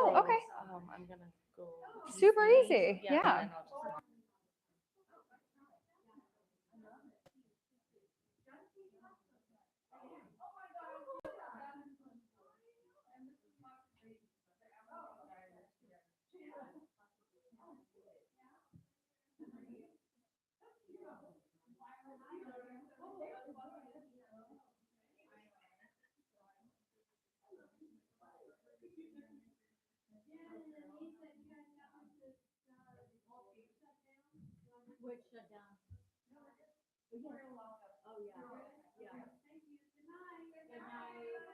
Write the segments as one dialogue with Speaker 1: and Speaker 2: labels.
Speaker 1: Oh, okay.
Speaker 2: I'm gonna go.
Speaker 1: Super easy.
Speaker 2: Yeah.
Speaker 1: Yeah.
Speaker 2: And I'll just...
Speaker 3: Which shut down? Oh, yeah. Oh, yeah. Yeah. Good night. Good night.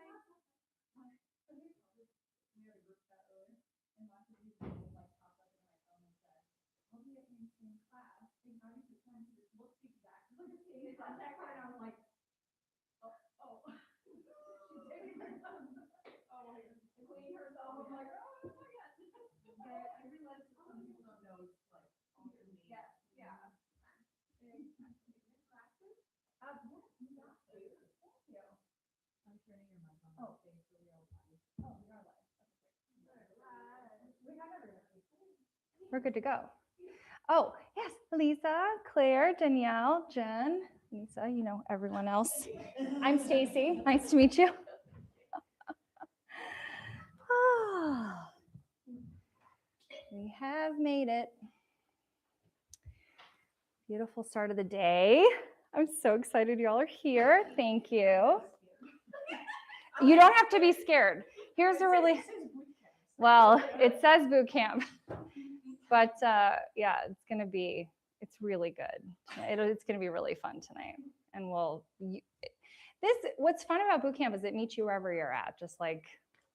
Speaker 1: We're good to go. Oh, yes, Lisa, Claire, Danielle, Jen, Lisa, you know everyone else. I'm Staci. Nice to meet you. We have made it. Beautiful start of the day. I'm so excited y'all are here. Thank you. You don't have to be scared. Here's a really, well, it says boot camp, but yeah, it's really good. It's gonna be really fun tonight. And what's fun about boot camp is it meets you wherever you're at, just like,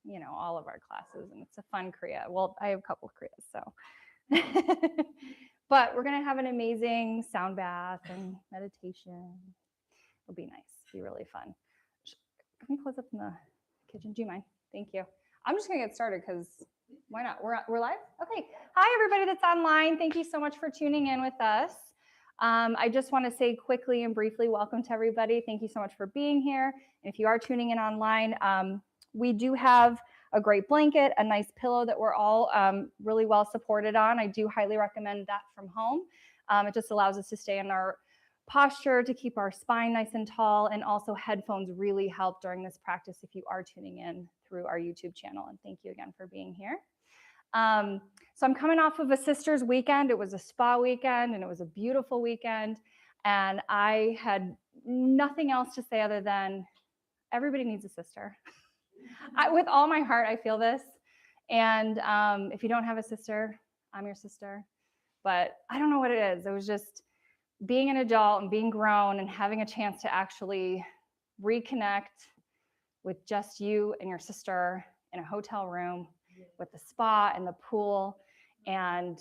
Speaker 1: you know, all of our classes, and it's a fun kriya. Well, I have a couple of kriyas, so. But we're gonna have an amazing sound bath and meditation. It'll be nice, be really fun. Can we close up in the kitchen? Do you mind? Thank you. I'm just gonna get started because why not? We're live? Okay. Hi, everybody that's online. Thank you so much for tuning in with us. I just want to say quickly and briefly, welcome to everybody. Thank you so much for being here. And if you are tuning in online, we do have a great blanket, a nice pillow that we're all really well supported on. I do highly recommend that from home. It just allows us to stay in our posture, to keep our spine nice and tall, and also headphones really help during this practice if you are tuning in through our YouTube channel. And thank you again for being here. So I'm coming off of a sister's weekend. It was a spa weekend and it was a beautiful weekend. And I had nothing else to say other than everybody needs a sister. With all my heart, I feel this. And if you don't have a sister, I'm your sister. But I don't know what it is. It was just being an adult and being grown and having a chance to actually reconnect with just you and your sister in a hotel room with the spa and the pool. And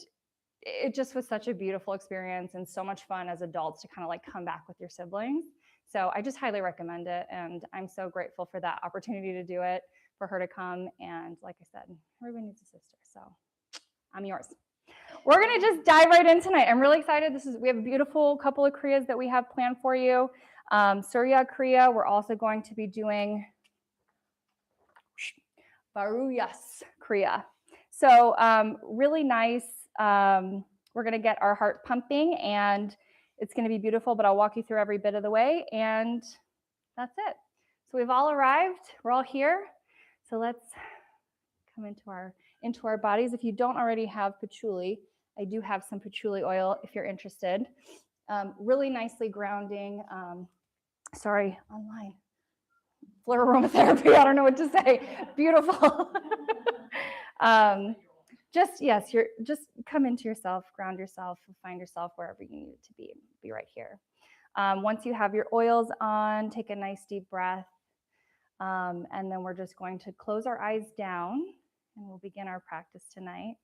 Speaker 1: it just was such a beautiful experience and so much fun as adults to kind of like come back with your siblings. So I just highly recommend it. And I'm so grateful for that opportunity to do it, for her to come. And like I said, everybody needs a sister. So I'm yours. We're gonna just dive right in tonight. I'm really excited. We have a beautiful couple of kriyas that we have planned for you. Surya Kriya, we're also going to be doing Varuyas Kriya. So really nice. We're gonna get our heart pumping and it's gonna be beautiful, but I'll walk you through every bit of the way and that's it. So we've all arrived, we're all here. So let's come into our bodies. If you don't already have patchouli, I do have some patchouli oil if you're interested. Really nicely grounding. Sorry, online. Fleur aromatherapy, I don't know what to say. Beautiful. Just come into yourself, ground yourself, find yourself wherever you need it to be. Be right here. Once you have your oils on, take a nice deep breath. And then we're just going to close our eyes down and we'll begin our practice tonight.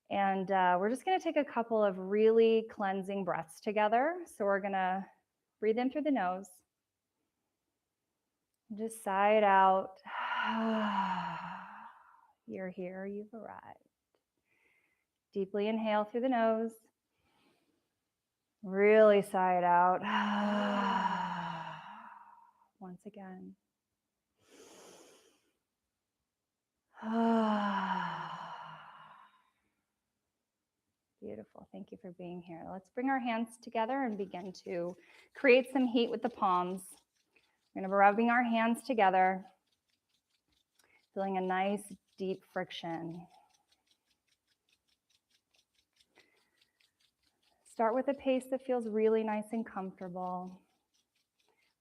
Speaker 1: And we're just gonna take a couple of really cleansing breaths together. So we're gonna breathe in through the nose. Just sigh it out. You're here, you've arrived. Deeply inhale through the nose. Really sigh it out. Once again. Beautiful. Thank you for being here. Let's bring our hands together and begin to create some heat with the palms. We're going to be rubbing our hands together, feeling a nice deep friction. Start with a pace that feels really nice and comfortable.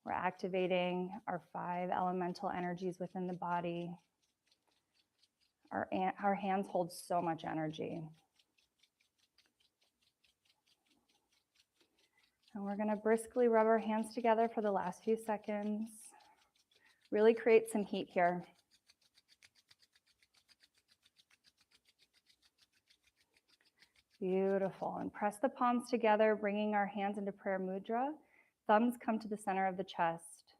Speaker 1: We're activating our 5 elemental energies within the body. Our hands hold so much energy. And we're going to briskly rub our hands together for the last few seconds. Really create some heat here. Beautiful. And press the palms together, bringing our hands into prayer mudra. Thumbs come to the center of the chest.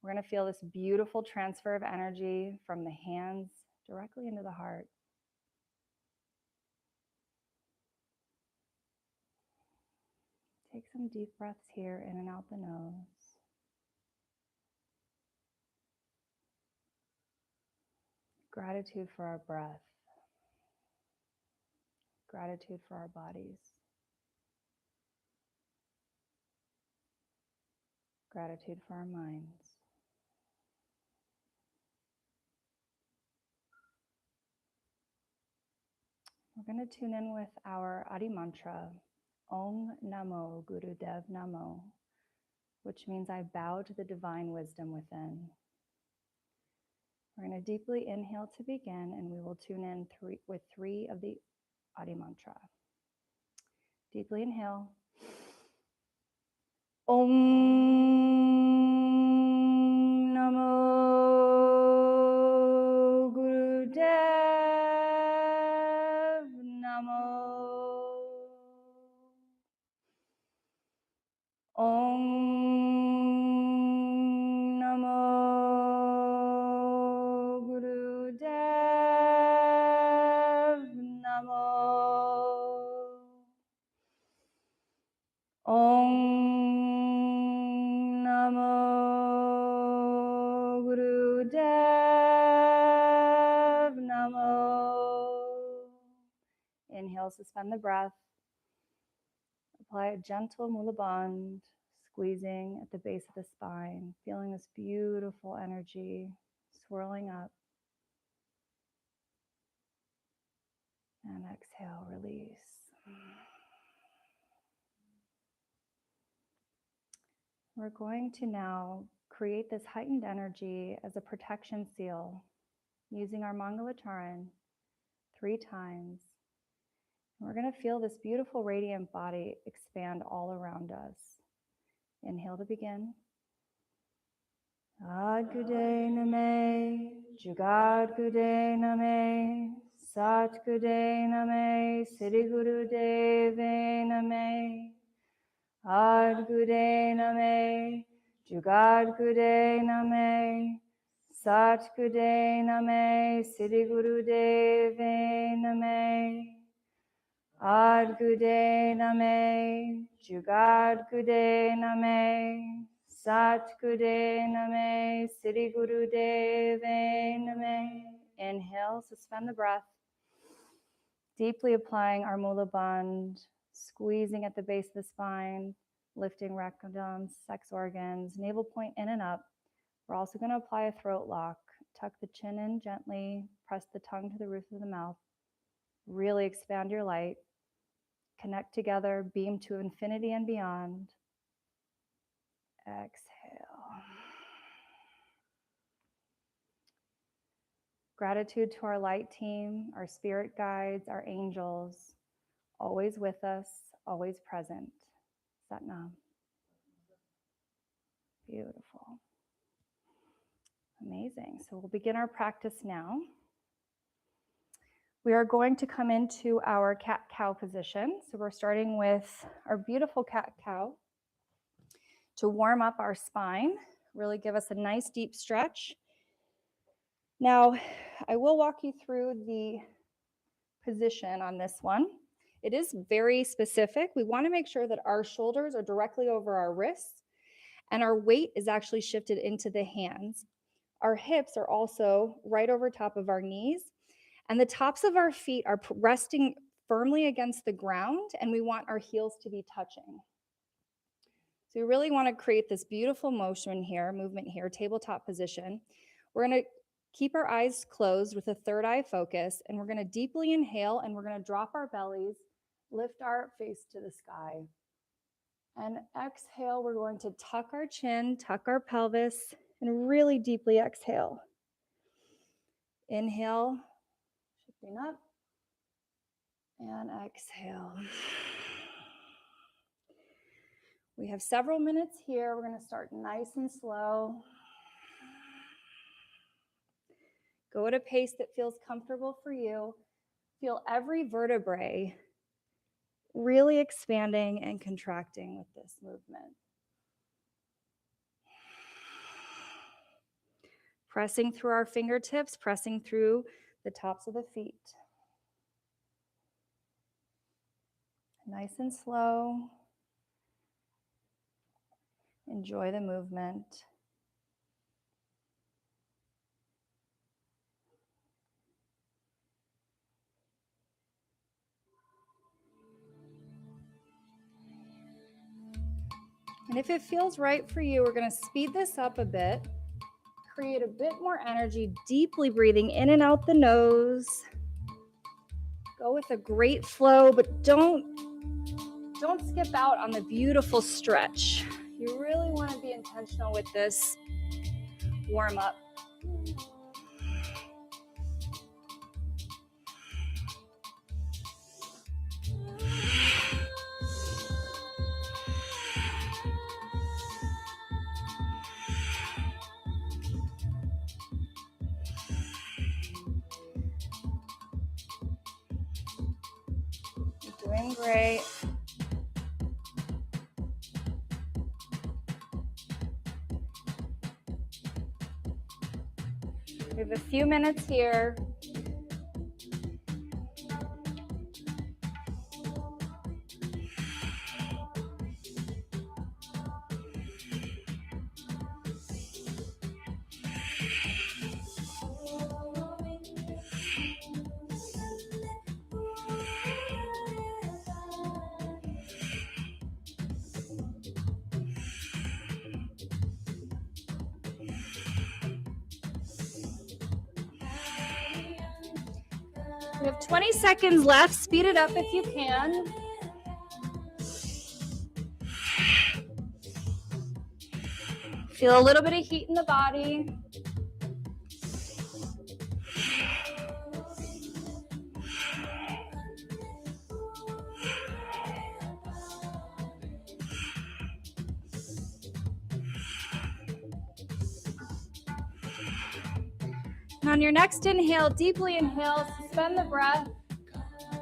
Speaker 1: We're going to feel this beautiful transfer of energy from the hands directly into the heart. Take some deep breaths here, in and out the nose. Gratitude for our breath. Gratitude for our bodies. Gratitude for our minds. We're going to tune in with our Adi mantra, Om Namo Gurudev Namo, which means I bow to the divine wisdom within. We're going to deeply inhale to begin, and we will tune in with 3 of the Adi mantra. Deeply inhale. Om Namo Gurudev Namo. Om Namo Gurudev Namo. Om Namo Gurudev Namo. Inhale, suspend the breath. Apply a gentle mula bandh, squeezing at the base of the spine, feeling this beautiful energy swirling up. And exhale, release. We're going to now create this heightened energy as a protection seal using our Mangalacharan 3 times. We're going to feel this beautiful radiant body expand all around us. Inhale to begin. Ad Gude Name, Jugad Gude Name, Sat Gude Name, Siddhi Guru Deve Name. Ad Gude Name, Jugad Gude Name, Sat Gude Name, Siddhi Guru Deve Name. Ad Gude Name, Jugad Gude Name, Sat Gude Name, Siddhi Guru Deve Name. Inhale, suspend the breath. Deeply applying our Mula Bandh, squeezing at the base of the spine, lifting rectum, sex organs, navel point in and up. We're also going to apply a throat lock. Tuck the chin in gently, press the tongue to the roof of the mouth. Really expand your light. Connect together, beam to infinity and beyond. Exhale. Gratitude to our light team, our spirit guides, our angels, always with us, always present. Satnam. Beautiful. Amazing. So we'll begin our practice now. We are going to come into our cat-cow position. So we're starting with our beautiful cat-cow to warm up our spine, really give us a nice deep stretch. Now, I will walk you through the position on this one. It is very specific. We want to make sure that our shoulders are directly over our wrists and our weight is actually shifted into the hands. Our hips are also right over top of our knees. And the tops of our feet are resting firmly against the ground, and we want our heels to be touching. So we really want to create this beautiful movement here, tabletop position. We're going to keep our eyes closed with a third eye focus, and we're going to deeply inhale, and we're going to drop our bellies, lift our face to the sky. And exhale, we're going to tuck our chin, tuck our pelvis, and really deeply exhale. Inhale, shifting up, and exhale. We have several minutes here. We're going to start nice and slow. Go at a pace that feels comfortable for you. Feel every vertebrae really expanding and contracting with this movement. Pressing through our fingertips, pressing through the tops of the feet. Nice and slow. Enjoy the movement. And if it feels right for you, we're going to speed this up a bit. Create a bit more energy, deeply breathing in and out the nose. Go with a great flow, but don't skip out on the beautiful stretch. You really want to be intentional with this warm up. You're doing great. We have a few minutes here. We have 20 seconds left. Speed it up if you can. Feel a little bit of heat in the body. And on your next inhale, deeply inhale, suspend the breath,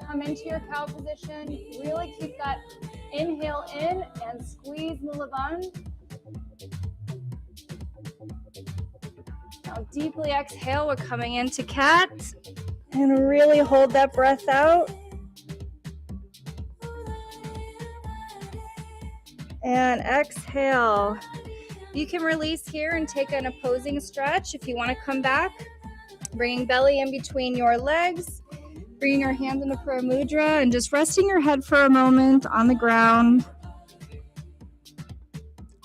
Speaker 1: come into your cow position. Really keep that inhale in and squeeze Mula Bandh. Now deeply exhale, we're coming into cat. And really hold that breath out. And exhale. You can release here and take an opposing stretch if you want to come back. Bringing belly in between your legs, bringing your hands into prayer mudra, and just resting your head for a moment on the ground.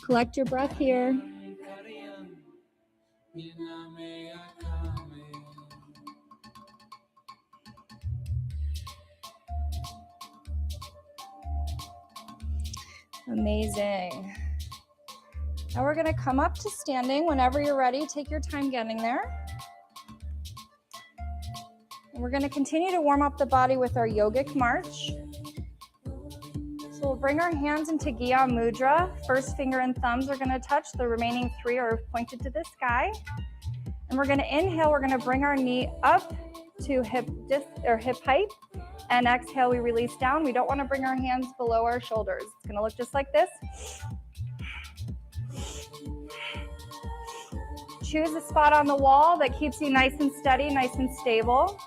Speaker 1: Collect your breath here. Amazing. Now we're going to come up to standing. Whenever you're ready, take your time getting there. And we're going to continue to warm up the body with our yogic march. So we'll bring our hands into Gya Mudra. First finger and thumbs are going to touch. The remaining three are pointed to the sky. And we're going to inhale. We're going to bring our knee up to hip height. And exhale, we release down. We don't want to bring our hands below our shoulders. It's going to look just like this. Choose a spot on the wall that keeps you nice and steady, nice and stable.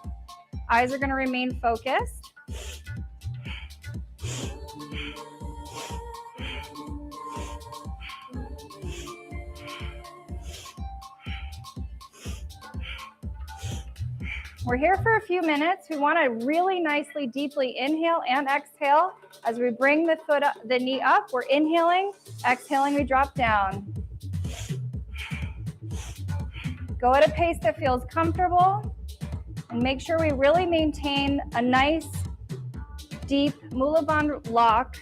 Speaker 1: Eyes are going to remain focused. We're here for a few minutes. We want to really nicely, deeply inhale and exhale. As we bring the foot up, the knee up, we're inhaling, exhaling, we drop down. Go at a pace that feels comfortable and make sure we really maintain a nice, deep Mula Bandha lock.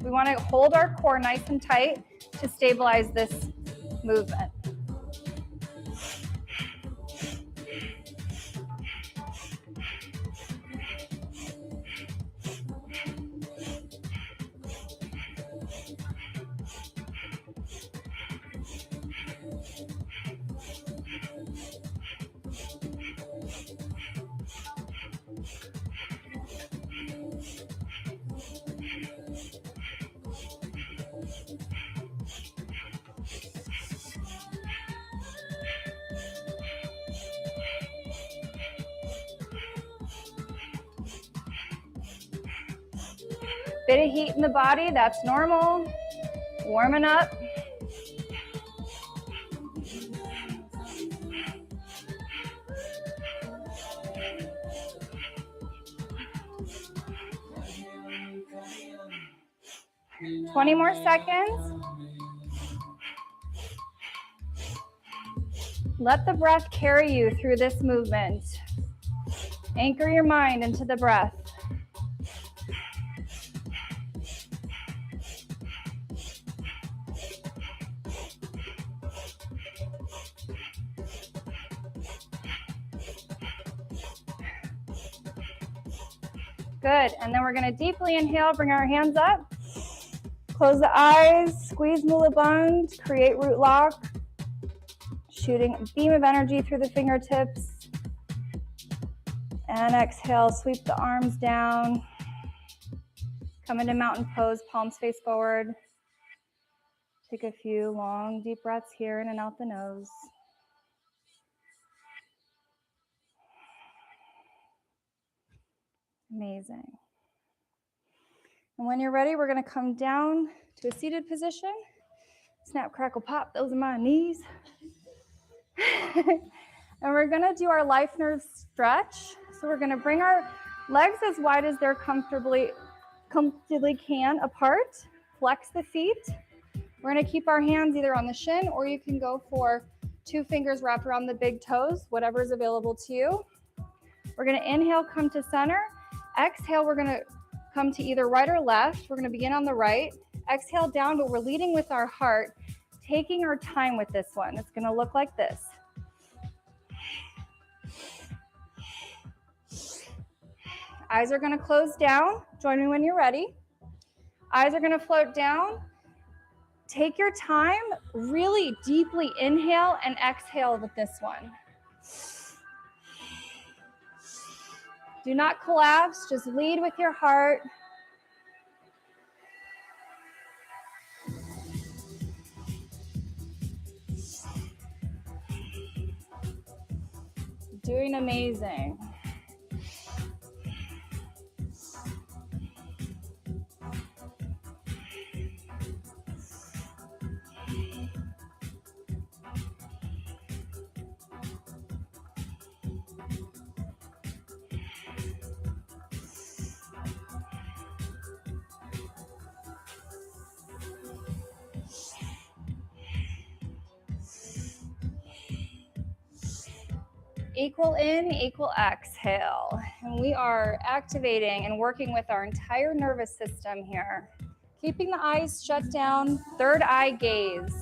Speaker 1: We want to hold our core nice and tight to stabilize this movement. Bit of heat in the body, that's normal. Warming up. Twenty more seconds. Let the breath carry you through this movement. Anchor your mind into the breath. Good, and then we're gonna deeply inhale, bring our hands up. Close the eyes, squeeze Mula Bandha, create root lock. Shooting a beam of energy through the fingertips. And exhale, sweep the arms down. Come into mountain pose, palms face forward. Take a few long, deep breaths here in and out the nose. Amazing. And when you're ready, we're going to come down to a seated position. Snap, crackle, pop. Those are my knees. And we're going to do our life nerve stretch. So we're going to bring our legs as wide as they're comfortably can apart. Flex the feet. We're going to keep our hands either on the shin, or you can go for 2 fingers wrapped around the big toes, whatever is available to you. We're going to inhale, come to center. Exhale, we're going to come to either right or left. We're going to begin on the right. Exhale down, but we're leading with our heart, taking our time with this one. It's going to look like this. Eyes are going to close down. Join me when you're ready. Eyes are going to float down. Take your time, really deeply inhale and exhale with this one. Do not collapse, just lead with your heart. Doing amazing. Equal in, equal exhale. And we are activating and working with our entire nervous system here. Keeping the eyes shut down, third eye gaze.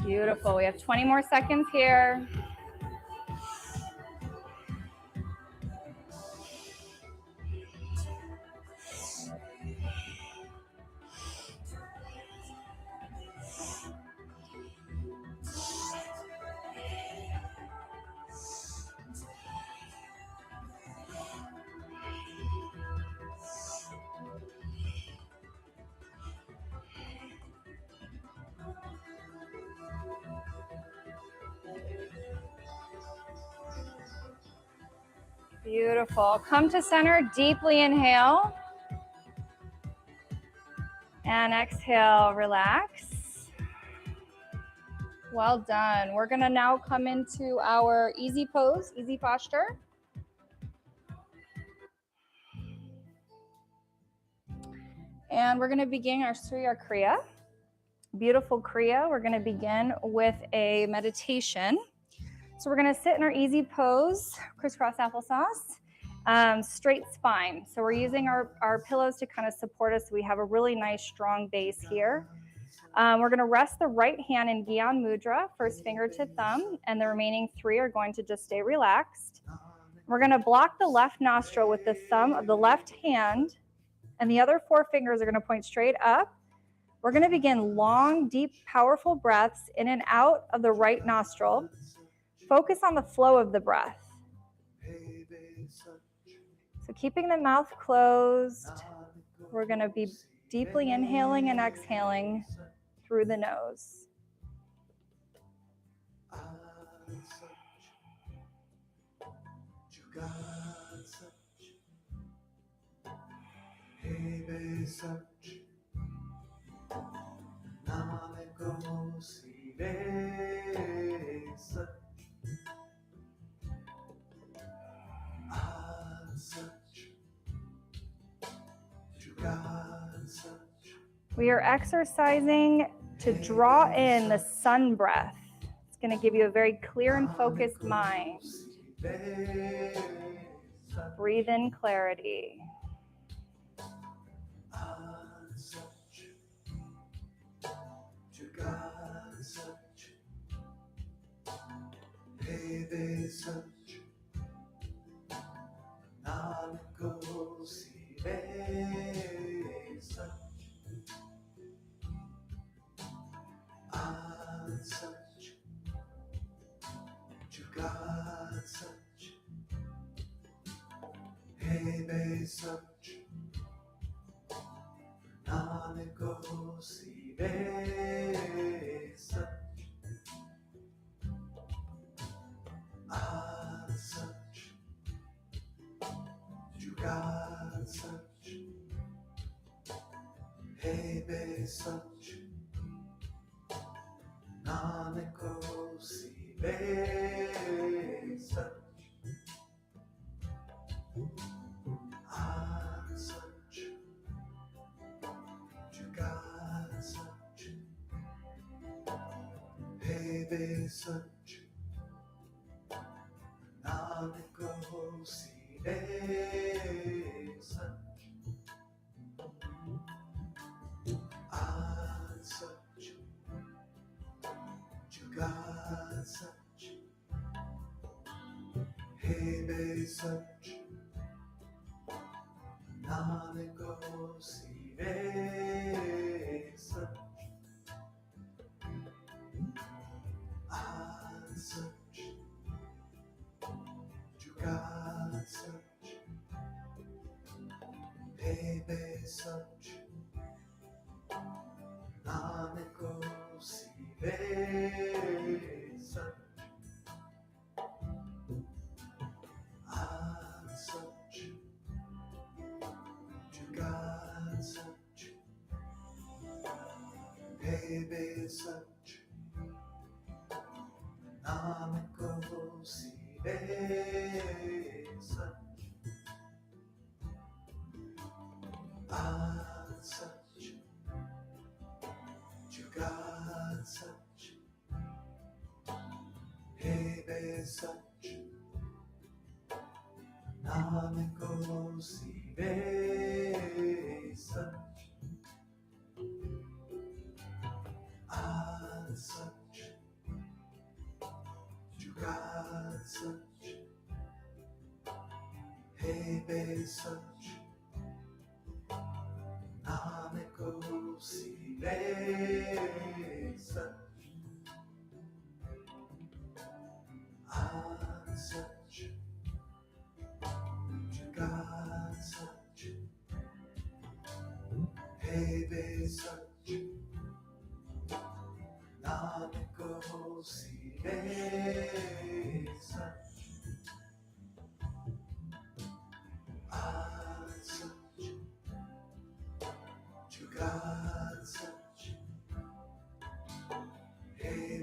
Speaker 1: Beautiful. We have 20 more seconds here. Beautiful. Come to center, deeply inhale. And exhale, relax. Well done. We're gonna now come into our easy pose, easy posture. And we're gonna begin our Surya Kriya. Beautiful Kriya. We're gonna begin with a meditation. So we're gonna sit in our easy pose, crisscross applesauce, straight spine. So we're using our pillows to kind of support us. So we have a really nice strong base here. We're gonna rest the right hand in Gyan Mudra, first finger to thumb, and the remaining three are going to just stay relaxed. We're gonna block the left nostril with the thumb of the left hand, and the other four fingers are gonna point straight up. We're gonna begin long, deep, powerful breaths in and out of the right nostril. Focus on the flow of the breath. So keeping the mouth closed, we're going to be deeply inhaling and exhaling through the nose. We are exercising to draw in the sun breath. It's going to give you a very clear and focused mind. Breathe in clarity.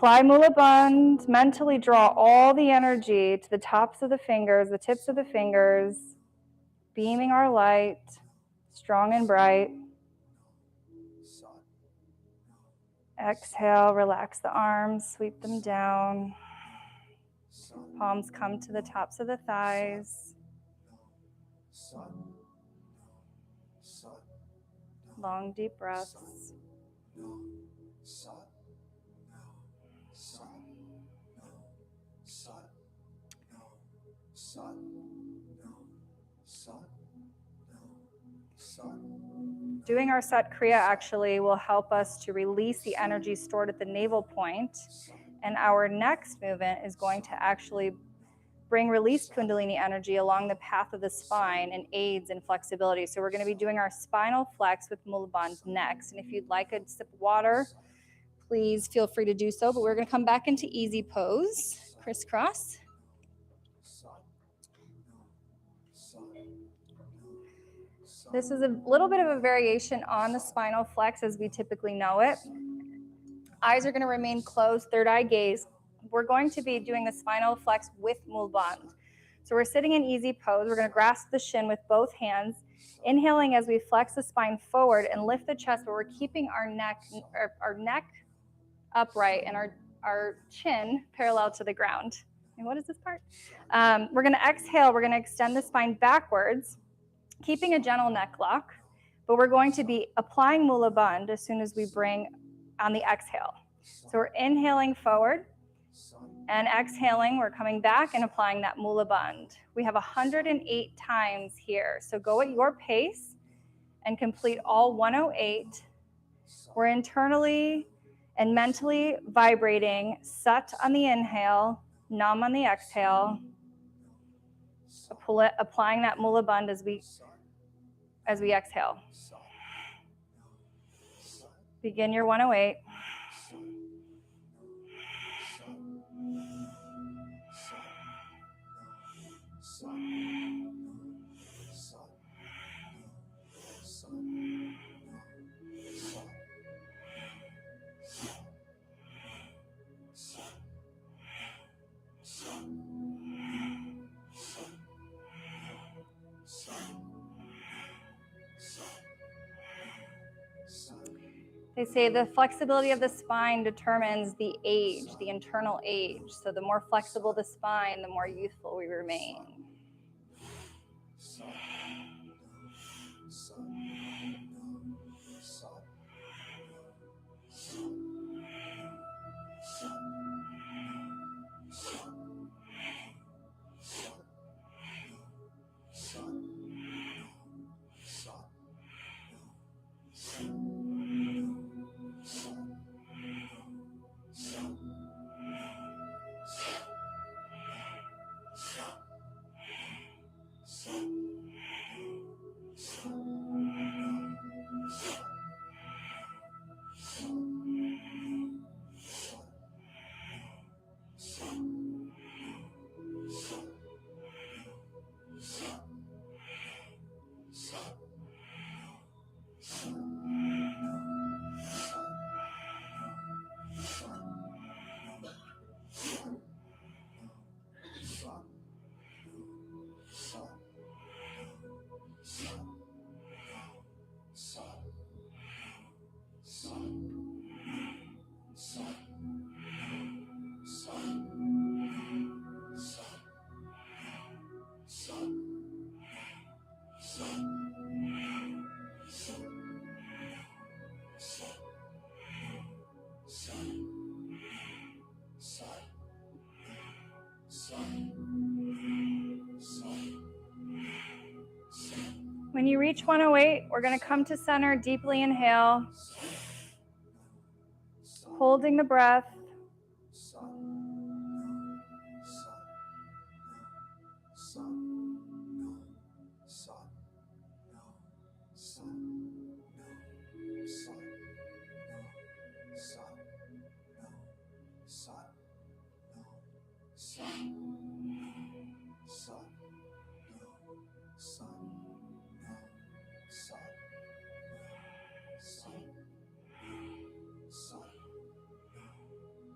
Speaker 1: Apply Mula Bandh. Mentally draw all the energy to the tops of the fingers, the tips of the fingers, beaming our light, strong and bright. Exhale, relax the arms, sweep them down. Palms come to the tops of the thighs. Long, deep breaths. Doing our Sat Kriya actually will help us to release the energy stored at the navel point. And our next movement is going to actually bring released Kundalini energy along the path of the spine and aids in flexibility. So we're going to be doing our spinal flex with Mula Bandh next. And if you'd like a sip of water, please feel free to do so. But we're going to come back into easy pose, crisscross. This is a little bit of a variation on the spinal flex as we typically know it. Eyes are going to remain closed, third eye gaze. We're going to be doing the spinal flex with Mula Bandh. So we're sitting in easy pose. We're going to grasp the shin with both hands, inhaling as we flex the spine forward and lift the chest, but we're keeping our neck upright and our chin parallel to the ground. And what is this part? We're going to exhale. We're going to extend the spine backwards, keeping a gentle neck lock, but we're going to be applying Mula Bandh as soon as we bring on the exhale. So we're inhaling forward and exhaling. We're coming back and applying that Mula Bandh. We have 108 times here. So go at your pace and complete all 108. We're internally and mentally vibrating Sat on the inhale, Nam on the exhale, applying that Mula Bandh as we exhale. Begin your 108. They say the flexibility of the spine determines the age, the internal age. So the more flexible the spine, the more youthful we remain. When you reach 108, we're going to come to center, deeply inhale, holding the breath.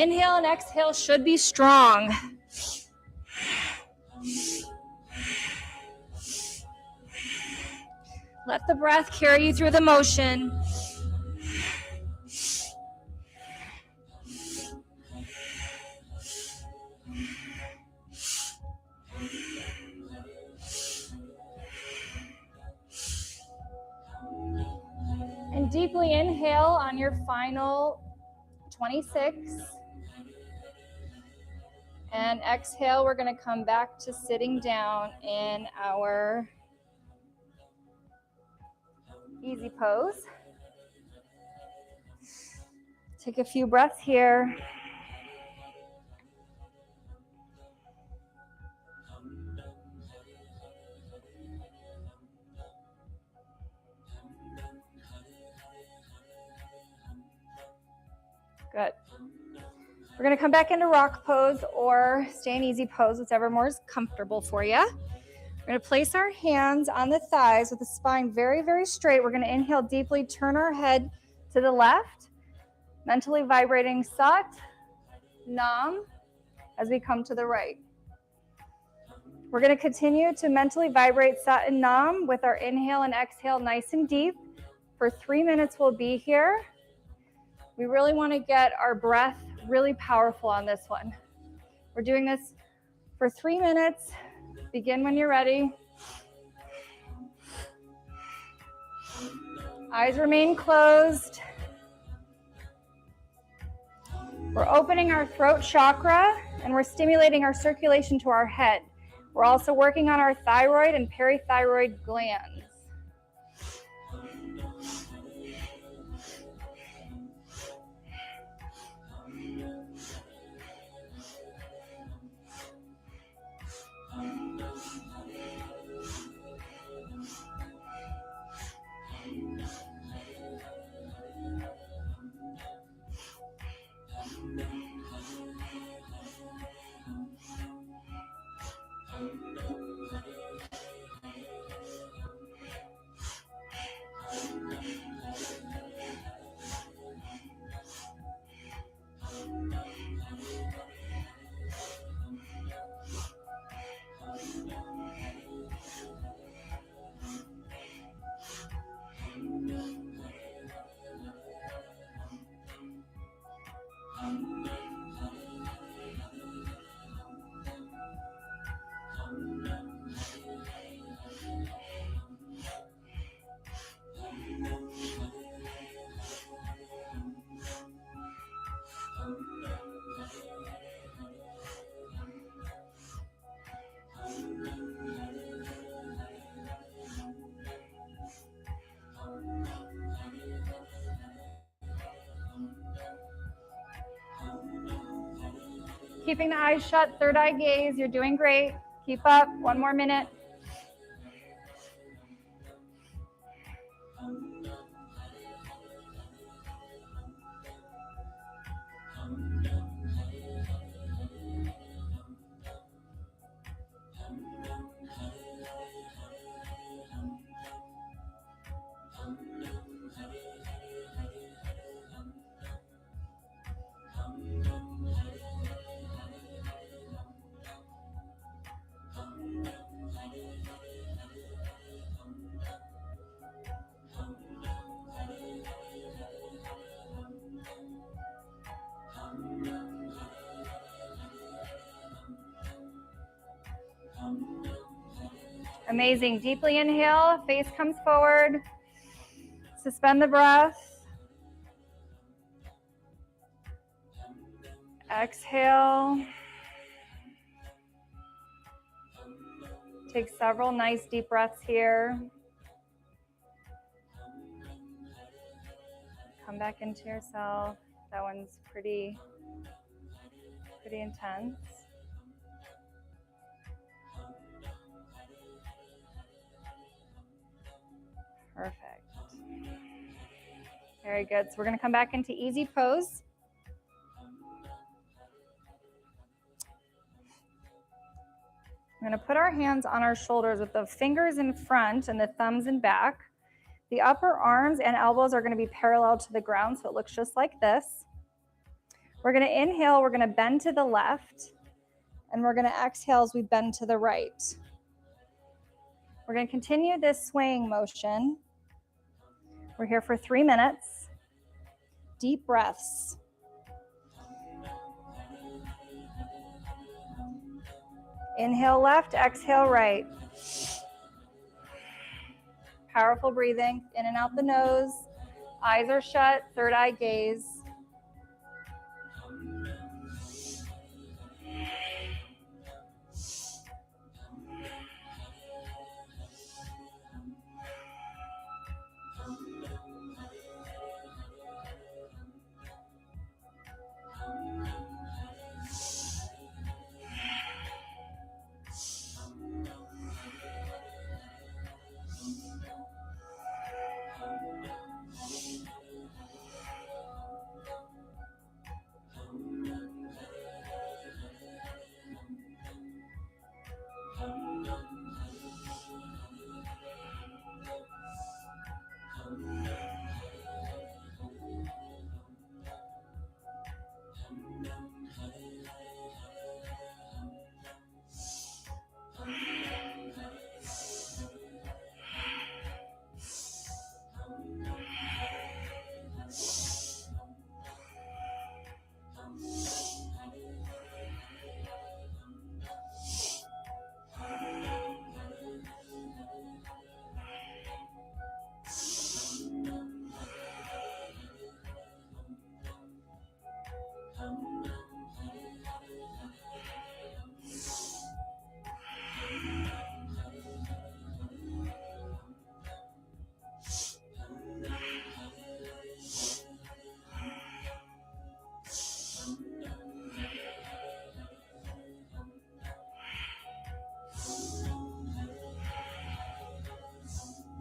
Speaker 1: Inhale and exhale should be strong. Let the breath carry you through the motion. And deeply inhale on your final 26. And exhale, we're going to come back to sitting down in our easy pose. Take a few breaths here. Good. We're going to come back into rock pose or stay in easy pose, whichever more is comfortable for you. We're going to place our hands on the thighs with the spine very, very straight. We're going to inhale deeply, turn our head to the left, mentally vibrating Sat, Nam, as we come to the right. We're going to continue to mentally vibrate Sat and Nam with our inhale and exhale nice and deep. For 3 minutes, we'll be here. We really want to get our breath really powerful on this one. We're doing this for 3 minutes. Begin when you're ready. Eyes remain closed. We're opening our throat chakra and we're stimulating our circulation to our head. We're also working on our thyroid and parathyroid glands. Keeping the eyes shut, third eye gaze. You're doing great. Keep up. 1 more minute. Amazing. Deeply inhale, face comes forward. Suspend the breath. Exhale. Take several nice deep breaths here. Come back into yourself. That one's pretty intense. Perfect. Very good. So we're going to come back into easy pose. I'm going to put our hands on our shoulders with the fingers in front and the thumbs in back. The upper arms and elbows are going to be parallel to the ground, so it looks just like this. We're going to inhale, we're going to bend to the left, and we're going to exhale as we bend to the right. We're going to continue this swaying motion. We're here for 3 minutes. Deep breaths. Inhale left, exhale right. Powerful breathing, in and out the nose. Eyes are shut, third eye gaze.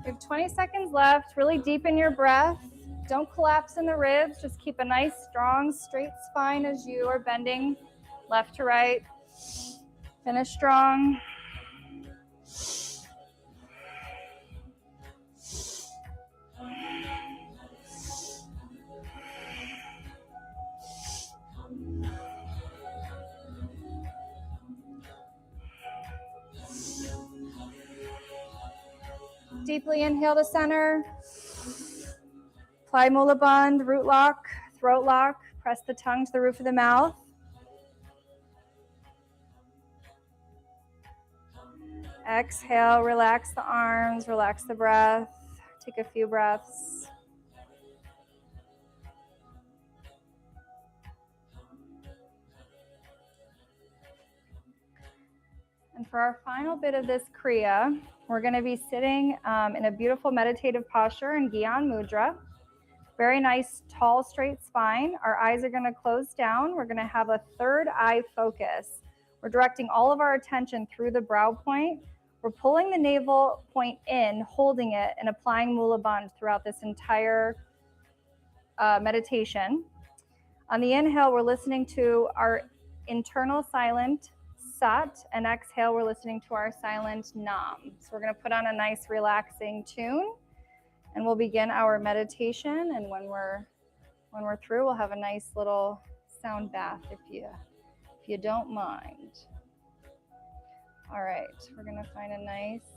Speaker 1: We have 20 seconds left. Really deepen your breath. Don't collapse in the ribs. Just keep a nice, strong, straight spine as you are bending left to right. Finish strong. Deeply inhale to center. Apply mula bandh, root lock, throat lock. Press the tongue to the roof of the mouth. Exhale, relax the arms, relax the breath. Take a few breaths. And for our final bit of this kriya, we're going to be sitting in a beautiful meditative posture in Gyan Mudra. Very nice, tall, straight spine. Our eyes are going to close down. We're going to have a third eye focus. We're directing all of our attention through the brow point. We're pulling the navel point in, holding it, and applying mula bandh throughout this entire meditation. On the inhale, we're listening to our internal silent sat, and exhale, we're listening to our silent nam. So we're going to put on a nice, relaxing tune, and we'll begin our meditation. And when we're through, we'll have a nice little sound bath if you don't mind. All right, we're going to find a nice.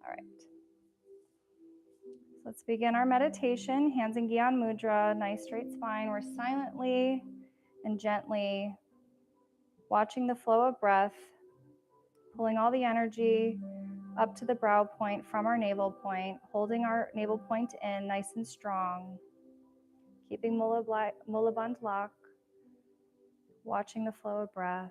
Speaker 1: All right. Let's begin our meditation. Hands in Gyan Mudra, nice straight spine. We're silently and gently watching the flow of breath, pulling all the energy up to the brow point from our navel point, holding our navel point in nice and strong, keeping mula bandh lock, watching the flow of breath.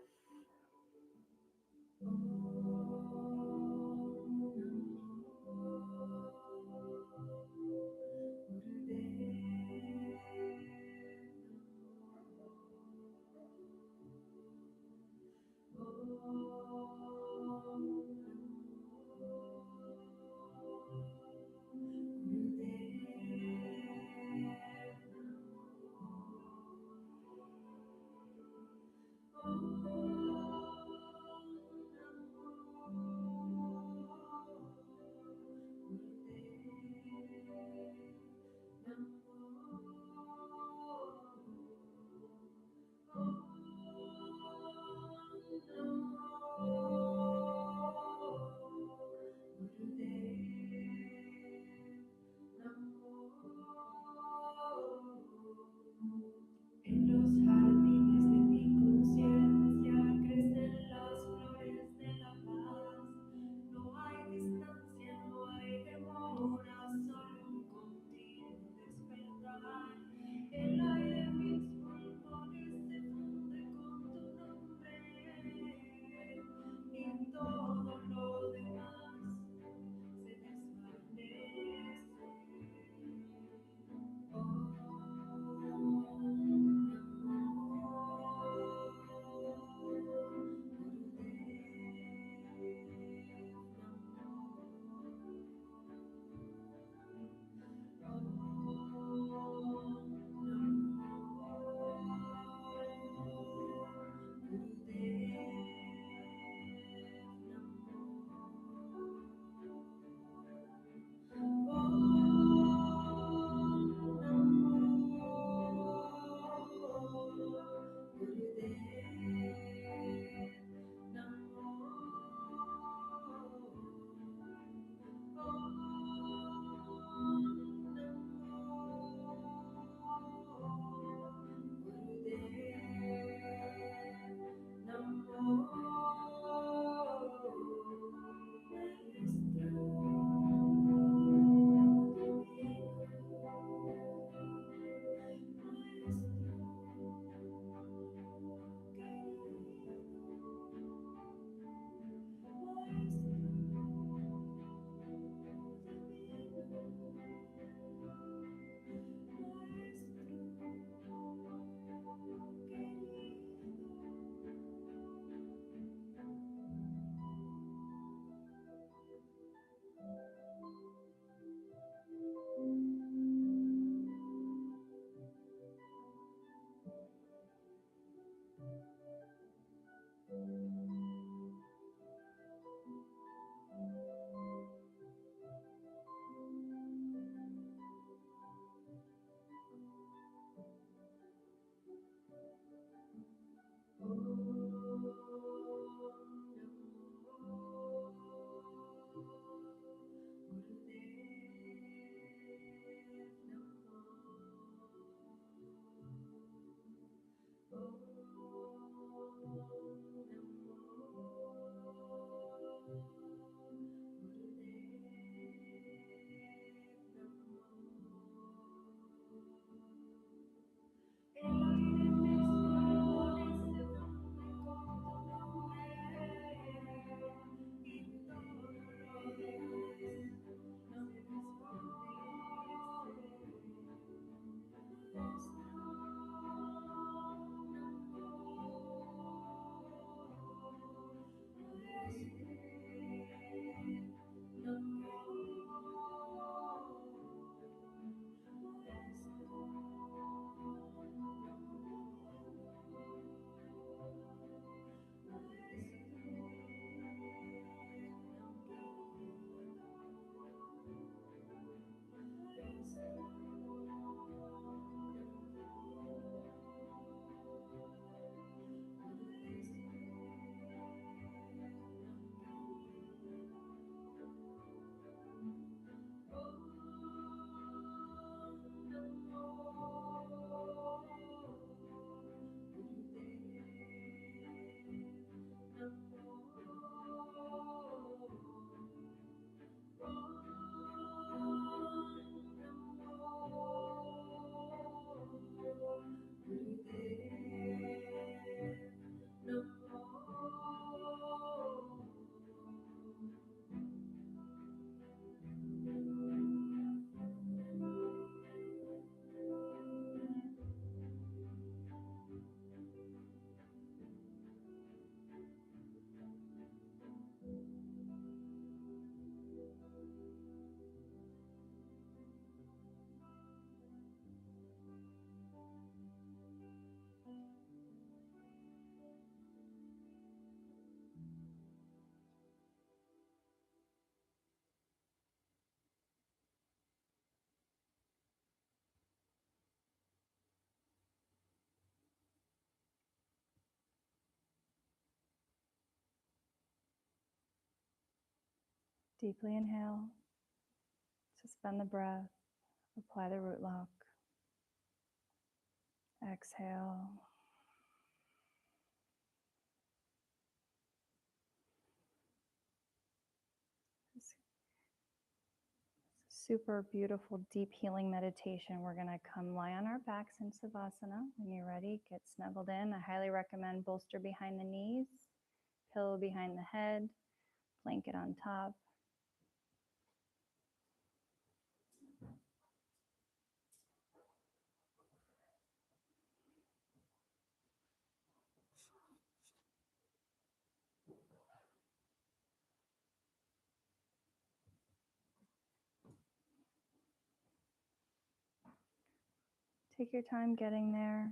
Speaker 1: Deeply inhale. Suspend the breath. Apply the root lock. Exhale. Super beautiful, deep healing meditation. We're going to come lie on our backs in Savasana. When you're ready, get snuggled in. I highly recommend bolster behind the knees, pillow behind the head, blanket on top. Take your time getting there.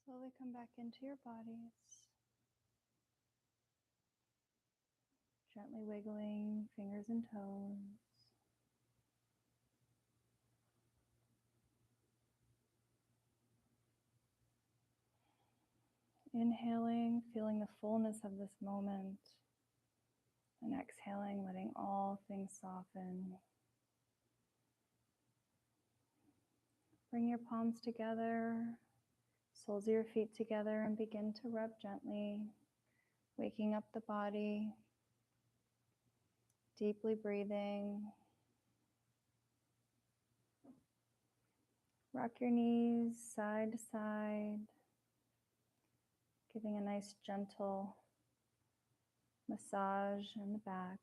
Speaker 1: Slowly come back into your bodies. Gently wiggling fingers and toes. Inhaling, feeling the fullness of this moment. And exhaling, letting all things soften. Bring your palms together, soles of your feet together, and begin to rub gently, waking up the body, deeply breathing. Rock your knees side to side, giving a nice gentle massage in the back.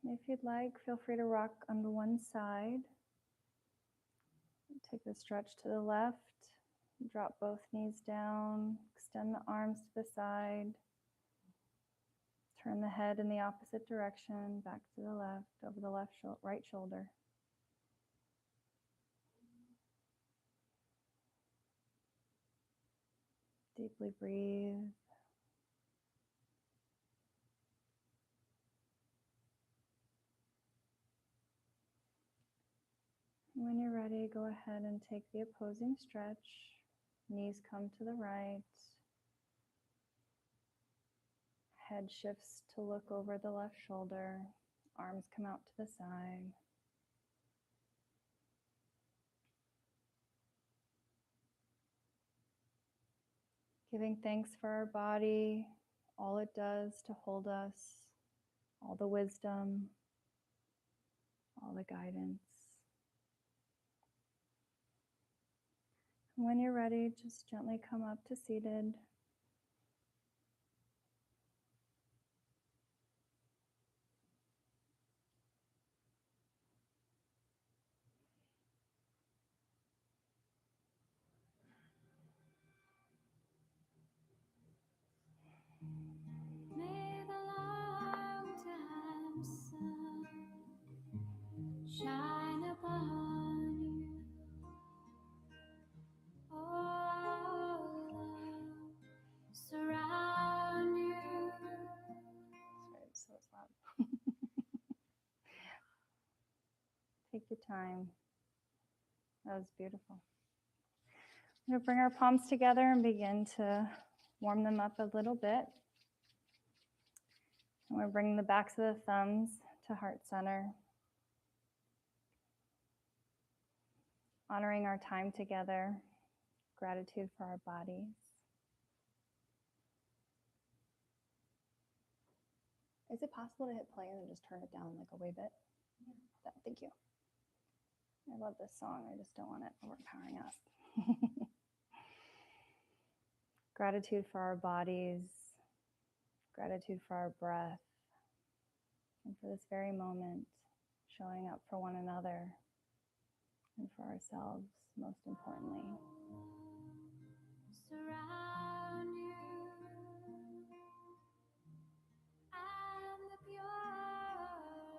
Speaker 1: And if you'd like, feel free to rock onto one side. Take the stretch to the left. Drop both knees down. Extend the arms to the side. Turn the head in the opposite direction, back to the left, over the right shoulder. Deeply breathe. When you're ready, go ahead and take the opposing stretch. Knees come to the right. Head shifts to look over the left shoulder. Arms come out to the side. Giving thanks for our body, all it does to hold us, all the wisdom, all the guidance. When you're ready, just gently come up to seated.
Speaker 3: May the long-time sun shine upon you. Oh, love surround you.
Speaker 1: Sorry, it's so loud. Take your time. That was beautiful. We're going to bring our palms together and begin to warm them up a little bit. And we're bringing the backs of the thumbs to heart center, honoring our time together, gratitude for our bodies. Is it possible to hit play and then just turn it down like a wee bit? Yeah. Thank you. I love this song. I just don't want it overpowering us. Gratitude for our bodies, gratitude for our breath, and for this very moment, showing up for one another and for ourselves, most importantly.
Speaker 3: Surround you and the pure light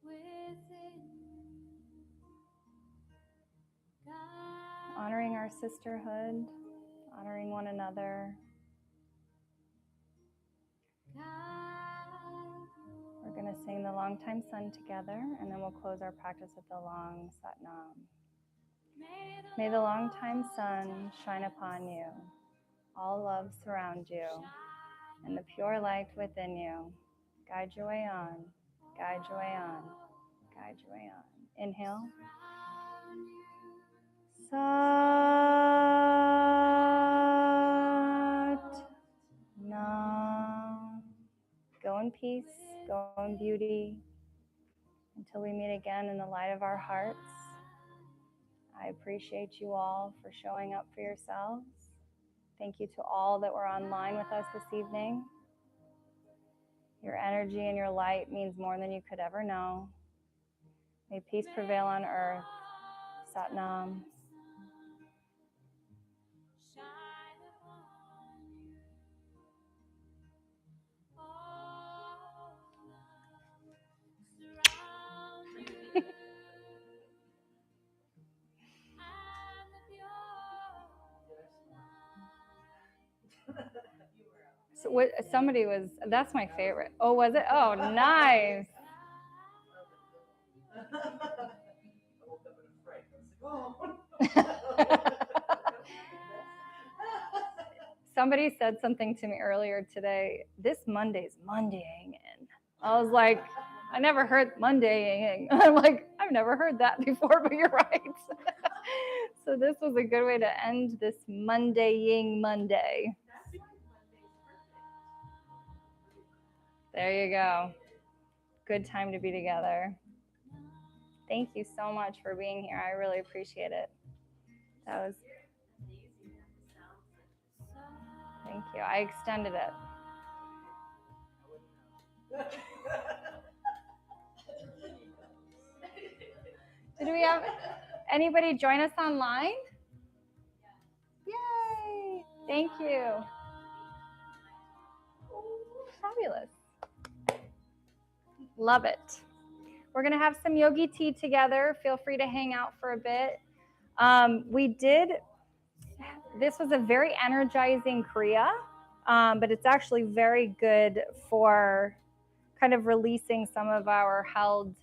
Speaker 3: within you.
Speaker 1: Honoring our sisterhood, honoring one another. We're going to sing the Long Time Sun together, and then we'll close our practice with the long Satnam. May the long time sun shine upon you, all love surround you, and the pure light within you guide your way on, guide your way on, guide your way on. Inhale. Sat Nam. Go in peace, go in beauty, until we meet again in the light of our hearts. I appreciate you all for showing up for yourselves. Thank you to all that were online with us this evening. Your energy and your light means more than you could ever know. May peace prevail on earth. Satnam. So what, somebody was, that's my favorite. Oh, was it? Oh, nice. Somebody said something to me earlier today. This Monday's Mondaying in. I was like, I never heard Mondaying. I'm like, I've never heard that before, but you're right. So this was a good way to end this Mondaying Monday. There you go. Good time to be together. Thank you so much for being here. I really appreciate it. That was. Thank you. I extended it. Did we have anybody join us online? Yay! Thank you. Fabulous. Love it. We're going to have some yogi tea together. Feel free to hang out for a bit. This was a very energizing kriya, but it's actually very good for kind of releasing some of our held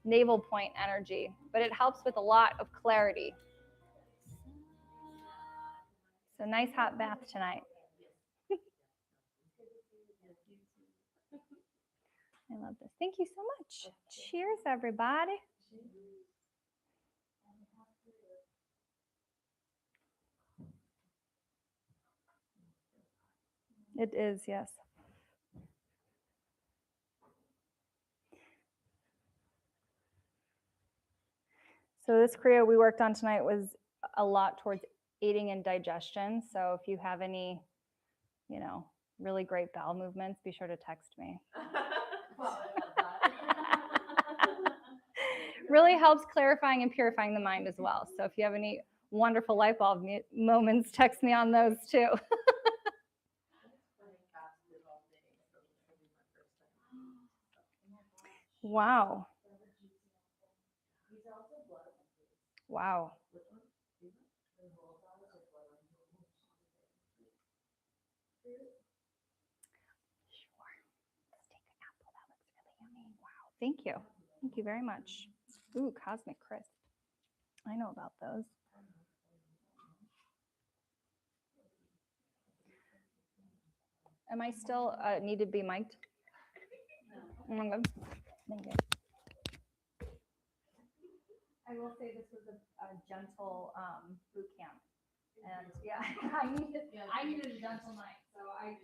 Speaker 1: navel point energy, but it helps with a lot of clarity. So nice hot bath tonight. I love this. Thank you so much. Cheers, everybody. It is, yes. So this kriya we worked on tonight was a lot towards aiding in digestion. So if you have any, really great bowel movements, be sure to text me. Really helps clarifying and purifying the mind as well. So if you have any wonderful light bulb moments, text me on those too. Wow. Wow. Sure. Let's take an apple. That looks really yummy. Wow. Thank you. Thank you very much. Ooh, cosmic crisp. I know about those. Am I still need to be mic'd? No. Okay. Thank you. I will say this was a gentle boot camp, and yeah, I needed a gentle night, so I